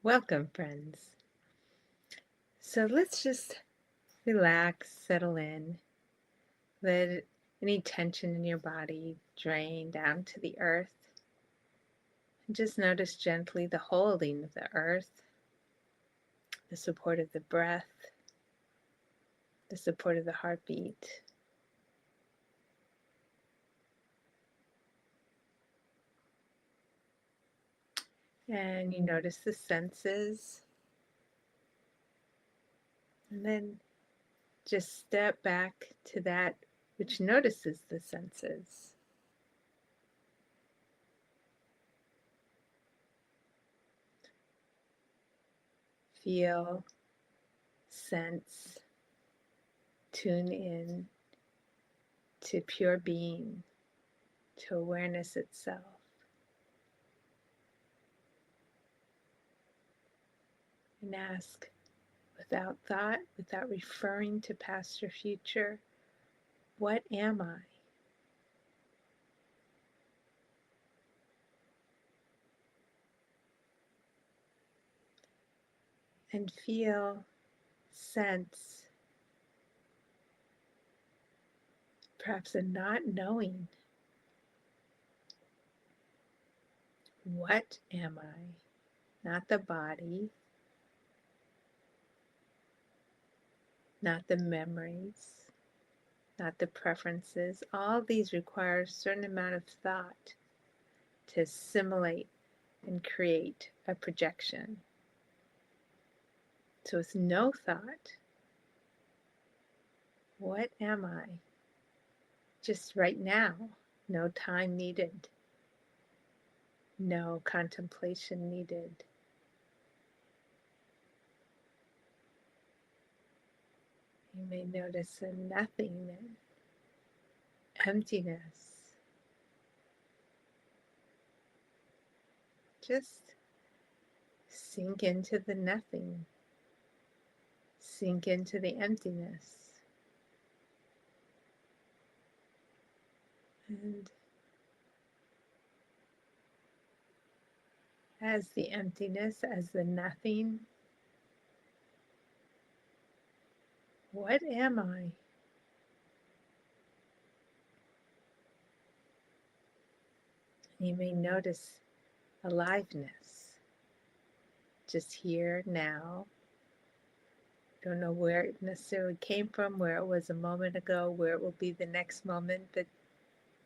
Welcome, friends. So let's just relax, settle in, let any tension in your body drain down to the earth. And just notice gently the holding of the earth, the support of the breath, the support of the heartbeat. And you notice the senses. And then just step back to that which notices the senses. Feel, sense, tune in to pure being, to awareness itself. And ask, without thought, without referring to past or future, what am I? And feel, sense, perhaps a not knowing. What am I? Not the body, not the memories, not the preferences. All these require a certain amount of thought to assimilate and create a projection. So it's no thought. What am I? Just right now, no time needed, no contemplation needed. You may notice a nothingness, emptiness. Just sink into the nothing, sink into the emptiness. And as the emptiness, as the nothing, what am I? You may notice aliveness, just here, now. Don't know where it necessarily came from, where it was a moment ago, where it will be the next moment, but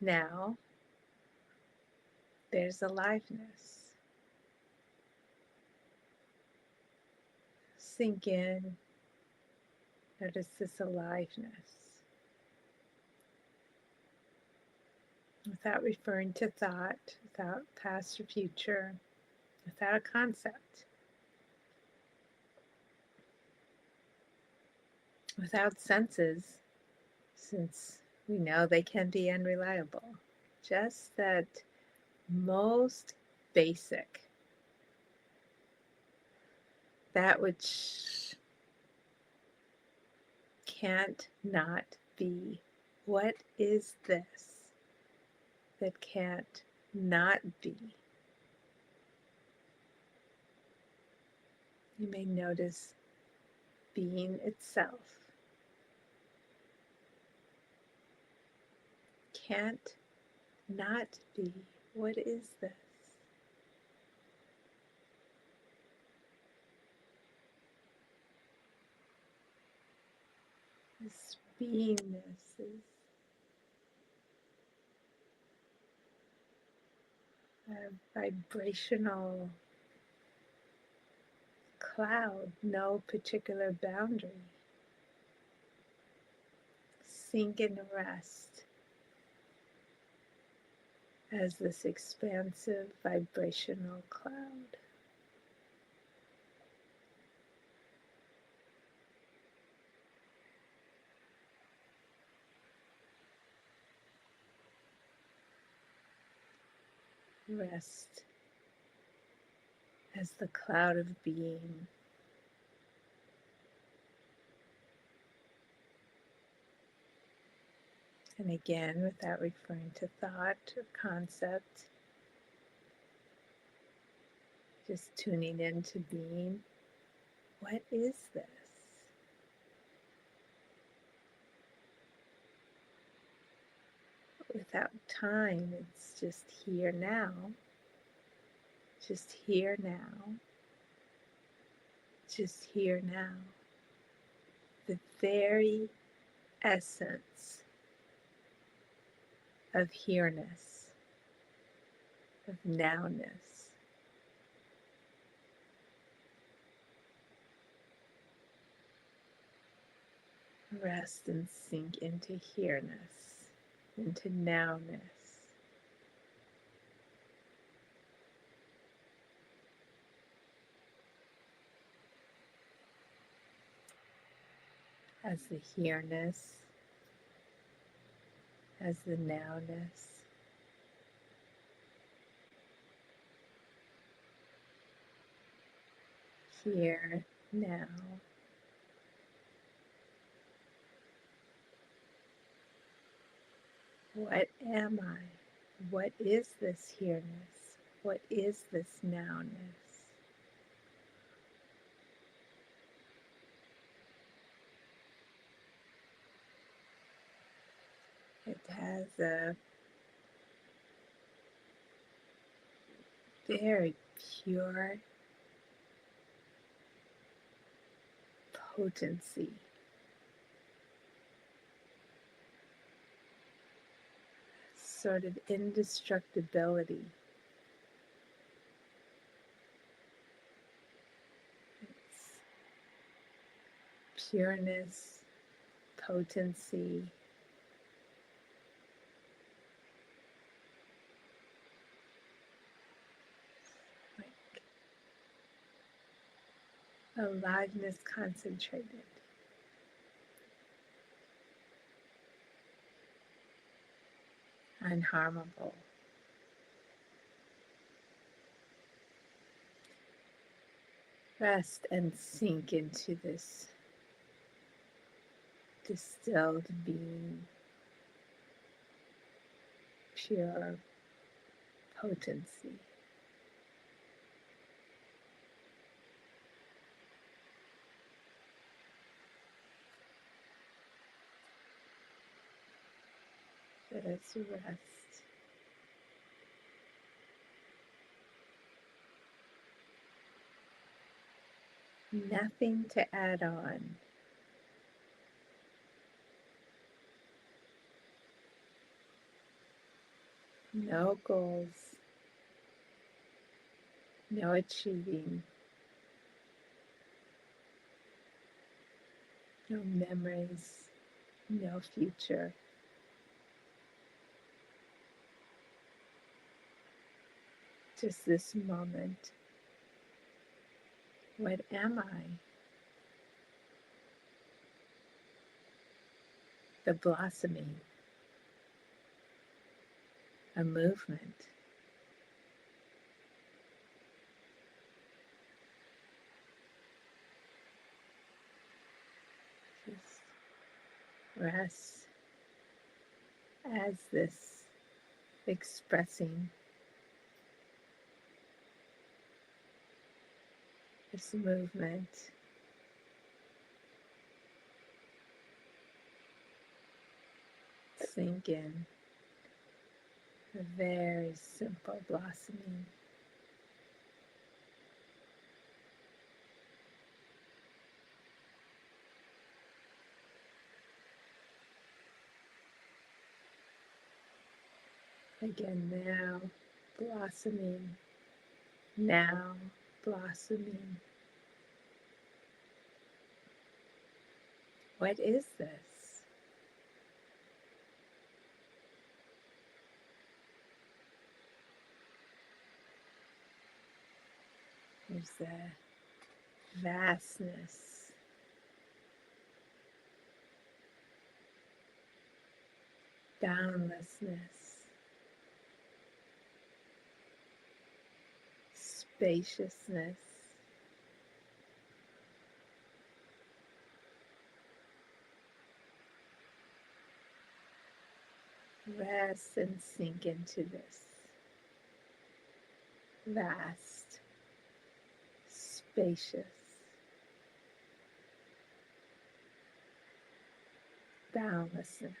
now there's aliveness. Sink in, notice this aliveness. Without referring to thought, without past or future, without a concept, without senses, since we know they can be unreliable. Just that most basic, that which can't not be. What is this that can't not be? You may notice being itself. Can't not be. What is this? This beingness is a vibrational cloud, no particular boundary. Sink and rest as this expansive vibrational cloud. Rest as the cloud of being. And again, without referring to thought or concept, Just tuning into being. What is this? Without time, it's just here now. Just here now. Just here now. The very essence of here-ness, of now-ness. Rest and sink into here-ness, into now-ness. As the here-ness, as the now-ness. Here, now. What am I? What is this here-ness? What is this now-ness? It has a very pure potency, sort of indestructibility. It's pureness, potency, like aliveness concentrated. Unharmable. Rest and sink into this distilled being, pure potency. Just rest. Nothing to add on. No goals. No achieving. No memories. No future. Just this moment. What am I? The blossoming. A movement. Just rest as this expressing, this movement. Sink in. A very simple blossoming. Again, now blossoming. Now blossoming. What is this? There's the vastness, boundlessness, spaciousness, rest and sink into this vast, spacious, boundlessness.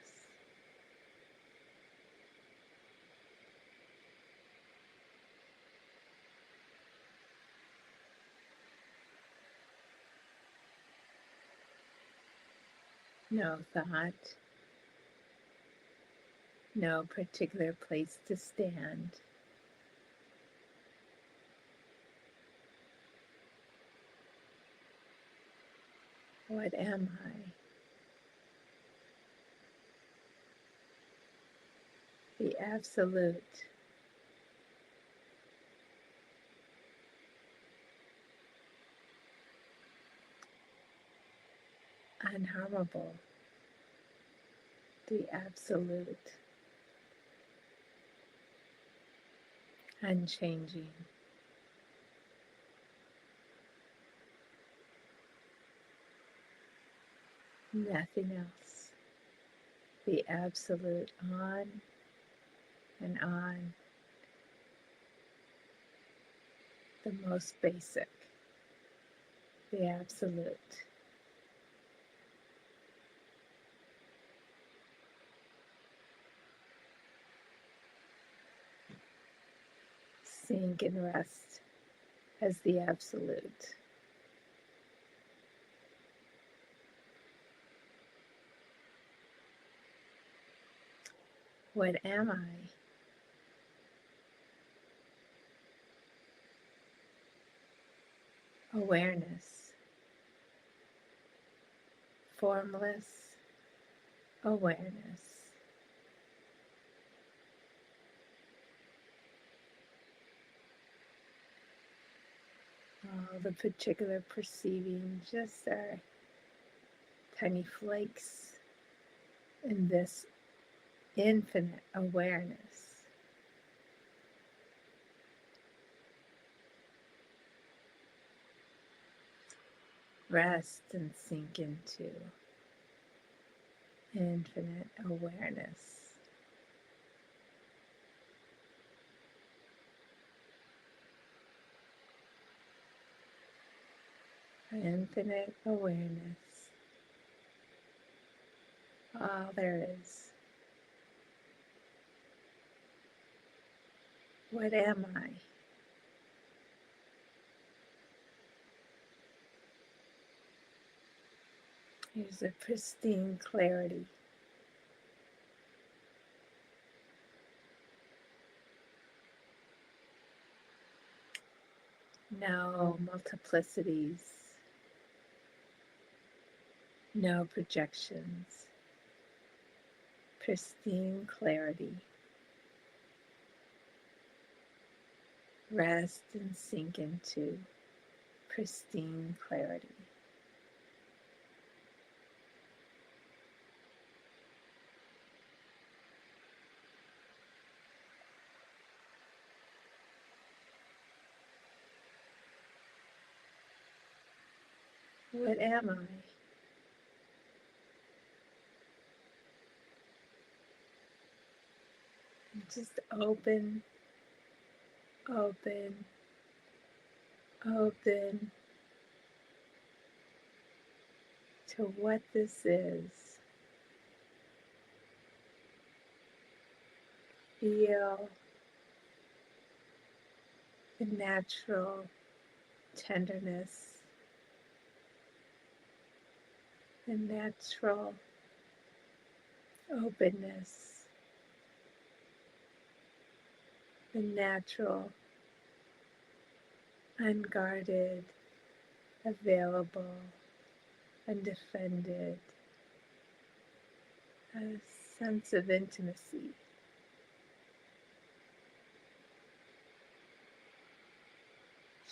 No thought, no particular place to stand. What am I? The absolute, unharmable, the absolute, unchanging, nothing else, the absolute on and on, the most basic, the absolute. Sink and rest as the absolute. What am I? Awareness, formless awareness. All the particular perceiving just are tiny flakes in this infinite awareness. Rest and sink into infinite awareness. Infinite awareness. All there is. What am I? Here's a pristine clarity. No multiplicities, no projections, pristine clarity. Rest and sink into pristine clarity. What am I? Just open, open, open to what this is. Feel the natural tenderness, the natural openness, the natural, unguarded, available, undefended, a sense of intimacy.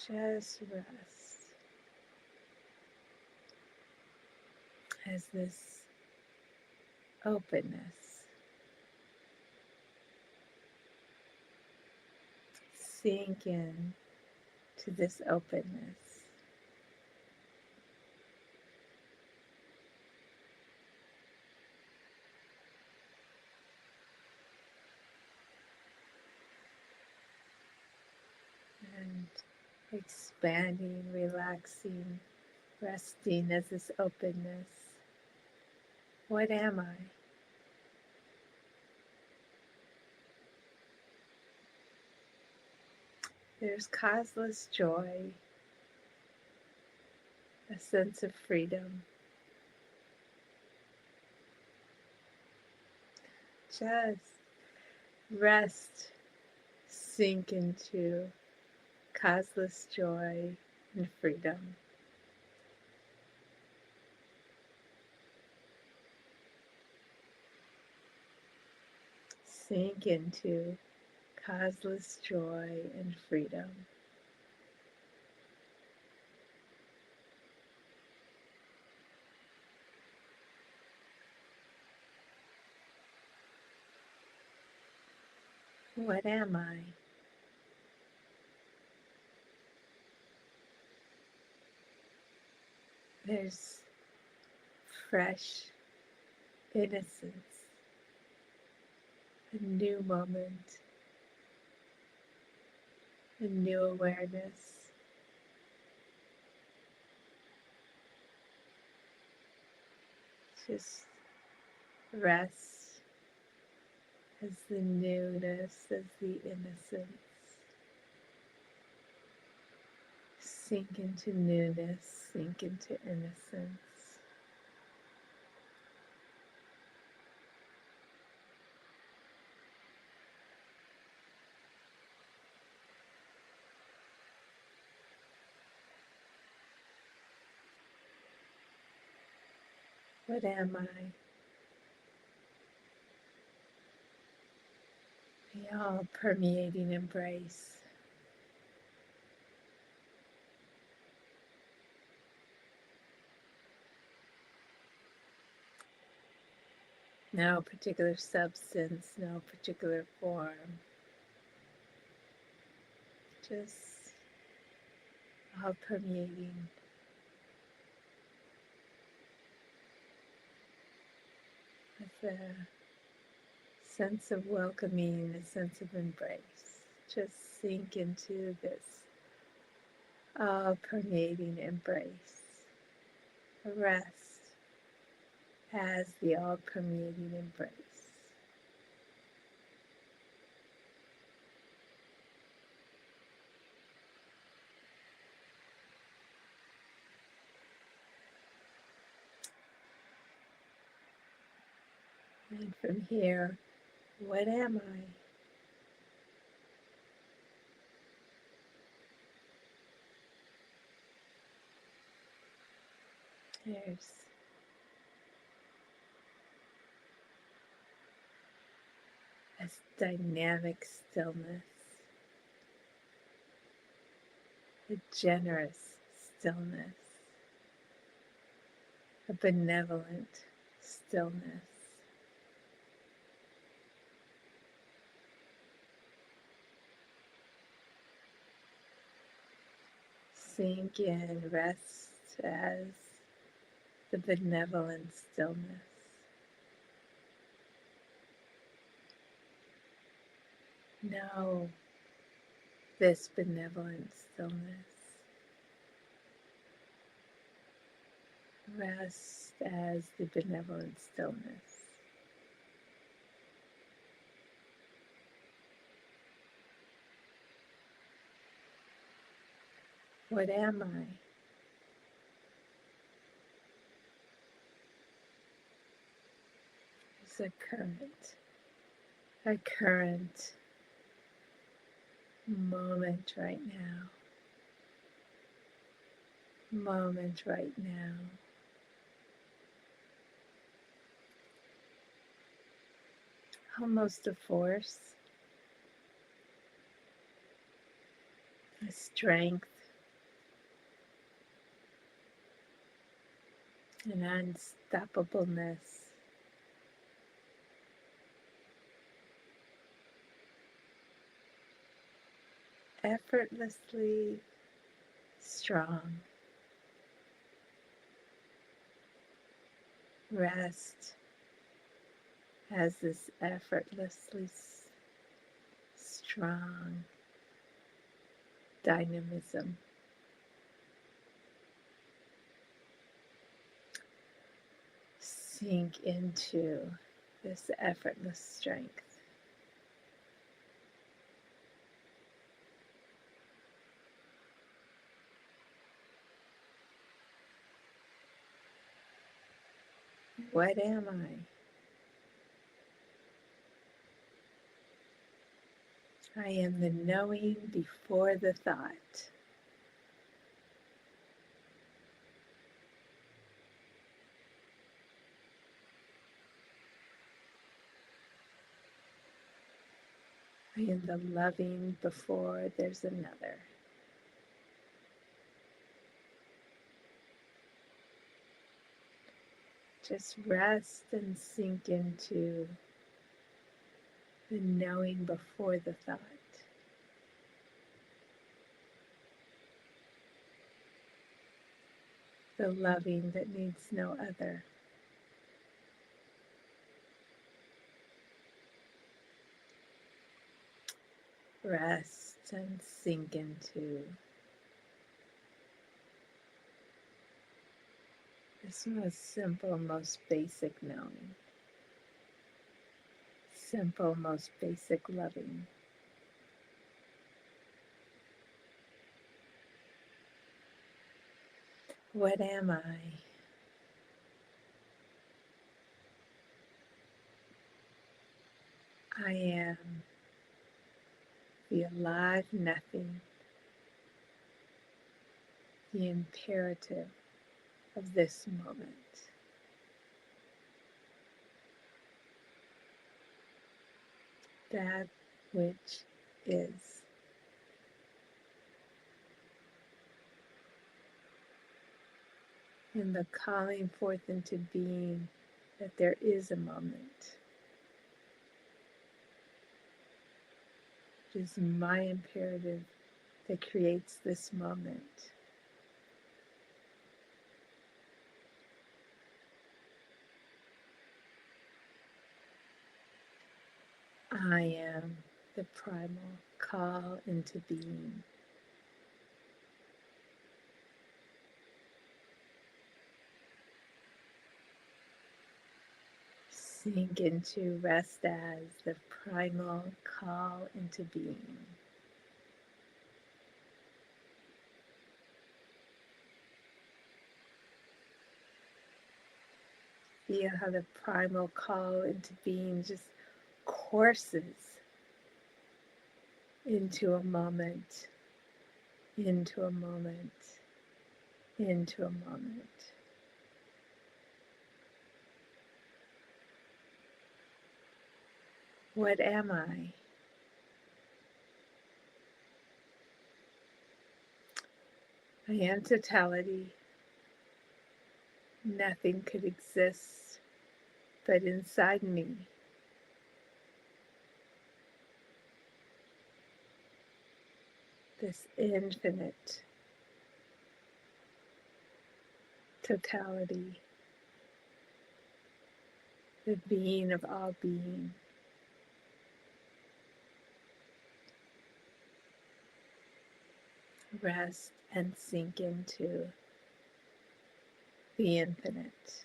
Just rest as this openness sink in to this openness. And experience expanding, relaxing, resting as this openness. What am I? There's causeless joy, a sense of freedom. Just rest, sink into causeless joy and freedom. Sink into causeless joy and freedom. What am I? There's fresh innocence, a new moment, a new awareness. Just rest as the newness, as the innocence. Sink into newness, sink into innocence. What am I? The all-permeating embrace. No particular substance, no particular form. Just all-permeating. With a sense of welcoming, a sense of embrace. Just sink into this all-permeating embrace. Rest as the all-permeating embrace. And from here, what am I? There's this dynamic stillness, a generous stillness, a benevolent stillness. Sink in, rest as the benevolent stillness. Know this benevolent stillness. Rest as the benevolent stillness. What am I? It's a current moment right now. Moment right now. Almost a force, a strength, an unstoppableness. Effortlessly strong. Rest has this effortlessly strong dynamism. Sink into this effortless strength. What am I? I am the knowing before the thought. I am the loving before there's another. Just rest and sink into the knowing before the thought. The loving that needs no other. Rest and sink into this most simple, most basic knowing. Simple, most basic loving. What am I? I am the alive nothing, the imperative of this moment. That which is. And the calling forth into being that there is a moment. It is my imperative that creates this moment. I am the primal call into being. Sink into rest as the primal call into being. Feel how the primal call into being just courses into a moment, into a moment, into a moment. What am I? I am totality. Nothing could exist but inside me. This infinite totality, the being of all being. Rest and sink into the infinite.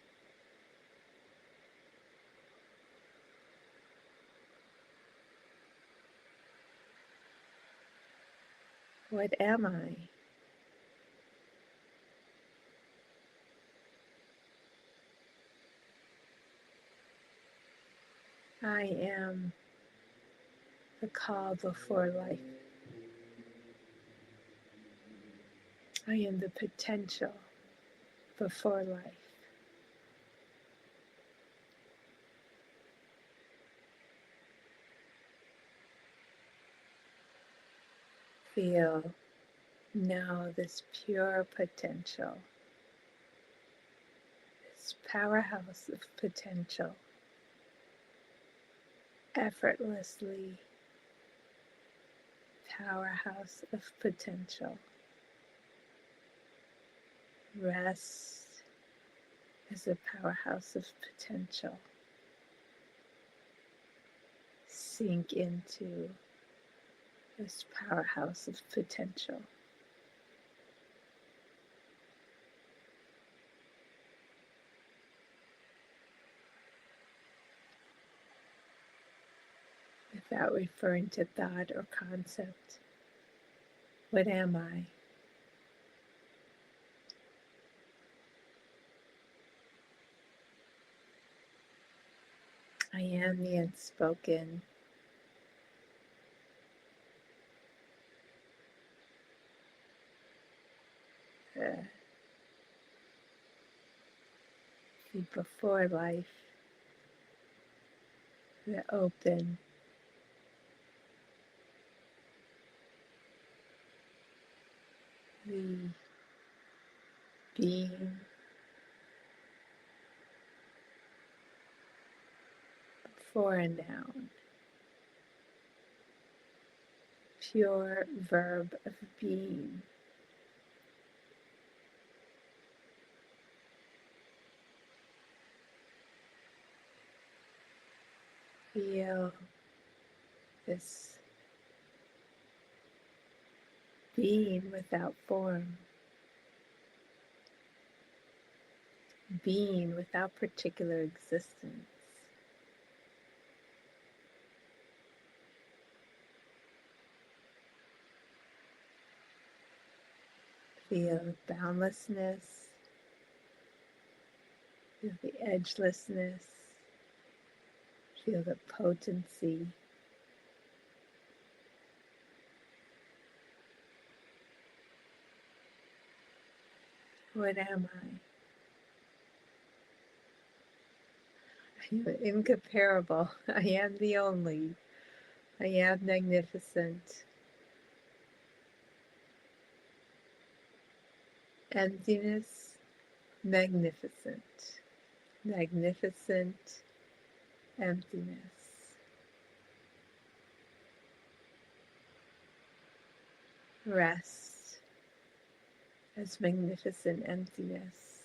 What am I? I am the call before life. I am the potential before life. Feel, know this pure potential, this powerhouse of potential, effortlessly powerhouse of potential. Rest is a powerhouse of potential. Sink into this powerhouse of potential. without referring to thought or concept. What am I? I am the unspoken. The before life, the open, the being before a noun, pure verb of being. Feel this being without form, being without particular existence. Feel boundlessness, feel the edgelessness, feel the potency. What am I? I am incomparable. I am the only. I am magnificent. Emptiness, magnificent. Magnificent emptiness. Rest as magnificent emptiness.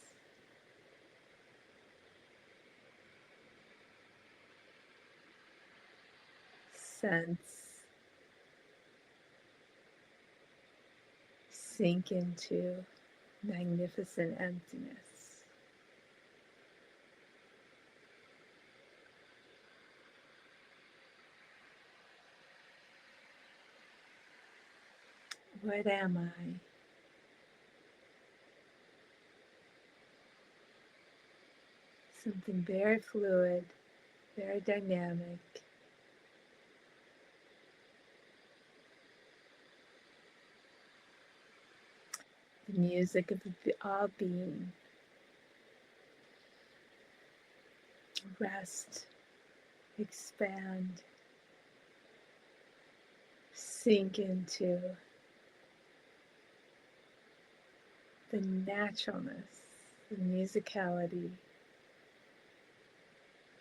Sense, sink into magnificent emptiness. What am I? Something very fluid, very dynamic. The music of all being. Rest, expand, sink into the naturalness, the musicality,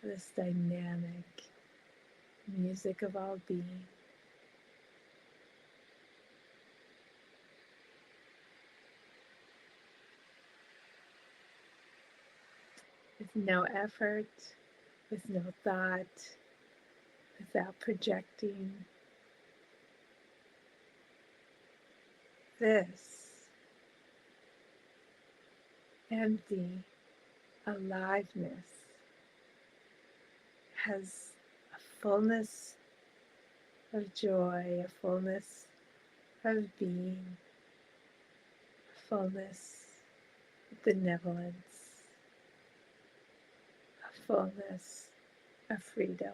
this dynamic music of all being. With no effort, with no thought, without projecting. This empty aliveness has a fullness of joy, a fullness of being, a fullness of benevolence, a fullness of freedom.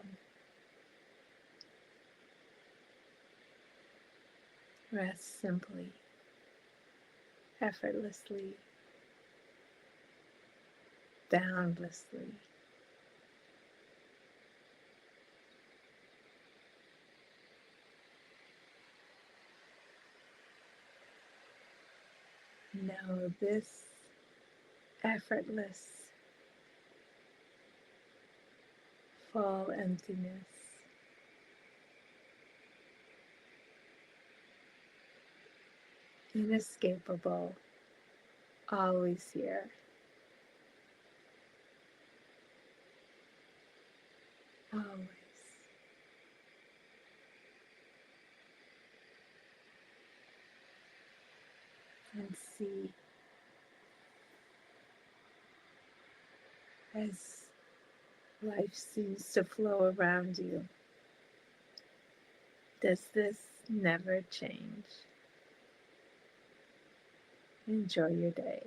Rest simply, effortlessly, boundlessly. Know this effortless, full emptiness inescapable, always here. Always. And see as life seems to flow around you, Does this never change? Enjoy your day.